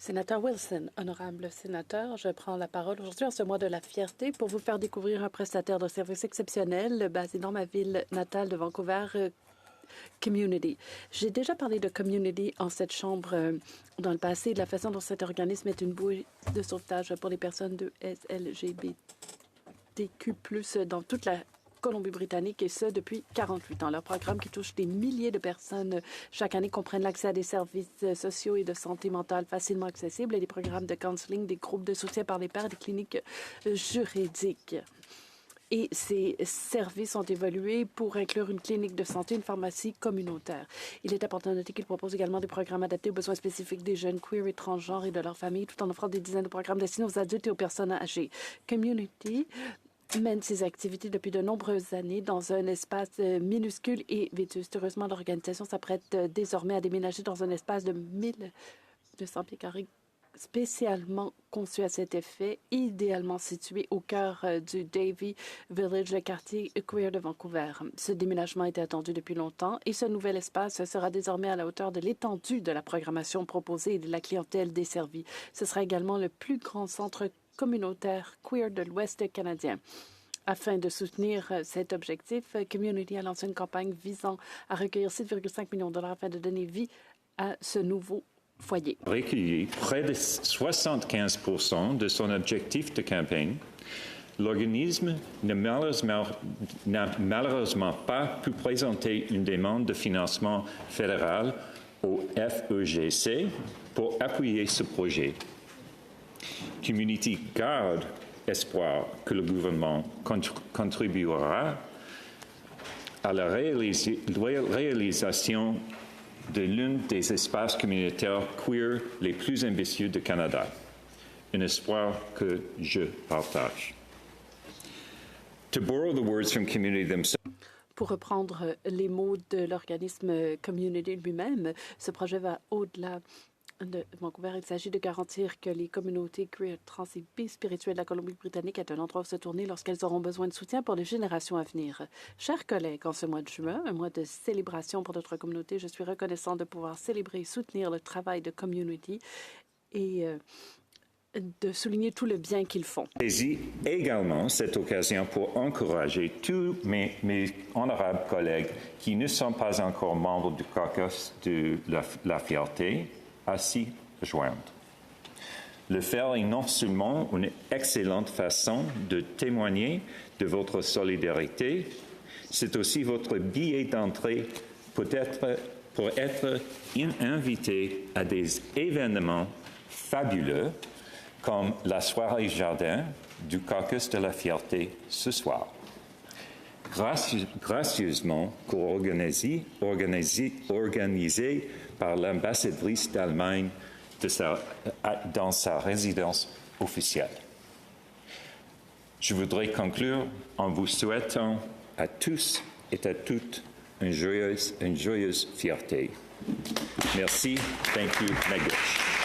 Sénateur Wilson, honorable sénateur, je prends la parole aujourd'hui en ce mois de la fierté pour vous faire découvrir un prestataire de services exceptionnel basé dans ma ville natale de Vancouver, Community. J'ai déjà parlé de Community en cette chambre dans le passé, de la façon dont cet organisme est une bouée de sauvetage pour les personnes de LGBTQ+, dans toute la Colombie-Britannique, et ce, depuis 48 ans. Leur programme, qui touche des milliers de personnes chaque année, comprennent l'accès à des services sociaux et de santé mentale facilement accessibles et des programmes de counseling, des groupes de soutien par les pairs, des cliniques juridiques. Et ces services ont évolué pour inclure une clinique de santé, une pharmacie communautaire. Il est important de noter qu'ils proposent également des programmes adaptés aux besoins spécifiques des jeunes queer et transgenres et de leurs familles, tout en offrant des dizaines de programmes destinés aux adultes et aux personnes âgées. Community mène ses activités depuis de nombreuses années dans un espace minuscule et vétuste. Heureusement, l'organisation s'apprête désormais à déménager dans un espace de 1200 pieds carrés spécialement conçu à cet effet, idéalement situé au cœur du Davie Village, le quartier queer de Vancouver. Ce déménagement était attendu depuis longtemps et ce nouvel espace sera désormais à la hauteur de l'étendue de la programmation proposée et de la clientèle desservie. Ce sera également le plus grand centre communautaire queer de l'Ouest canadien. Afin de soutenir cet objectif, Community a lancé une campagne visant à recueillir 7,5 millions de dollars afin de donner vie à ce nouveau foyer. Recueilli près de 75% de son objectif de campagne, l'organisme n'a malheureusement pas pu présenter une demande de financement fédéral au FEGC pour appuyer ce projet. Community garde espoir que le gouvernement contribuera à la réalisation de l'un des espaces communautaires queer les plus ambitieux du Canada. Un espoir que je partage. To borrow the words from Community themselves. Pour reprendre les mots de l'organisme Community lui-même, ce projet va au-delà de Vancouver. Il s'agit de garantir que les communautés queer, trans et bi-spirituelles de la Colombie-Britannique aient un endroit où se tourner lorsqu'elles auront besoin de soutien pour les générations à venir. Chers collègues, en ce mois de juin, un mois de célébration pour notre communauté, je suis reconnaissant de pouvoir célébrer et soutenir le travail de Community et de souligner tout le bien qu'ils font. Saisis également cette occasion pour encourager tous mes honorables collègues qui ne sont pas encore membres du caucus de la fierté à s'y rejoindre. Le faire est non seulement une excellente façon de témoigner de votre solidarité, c'est aussi votre billet d'entrée pour être invité à des événements fabuleux comme la soirée jardin du caucus de la fierté ce soir. Gracieusement organisé par l'ambassadrice d'Allemagne dans sa résidence officielle. Je voudrais conclure en vous souhaitant à tous et à toutes une joyeuse fierté. Merci. Thank you. Nagesh.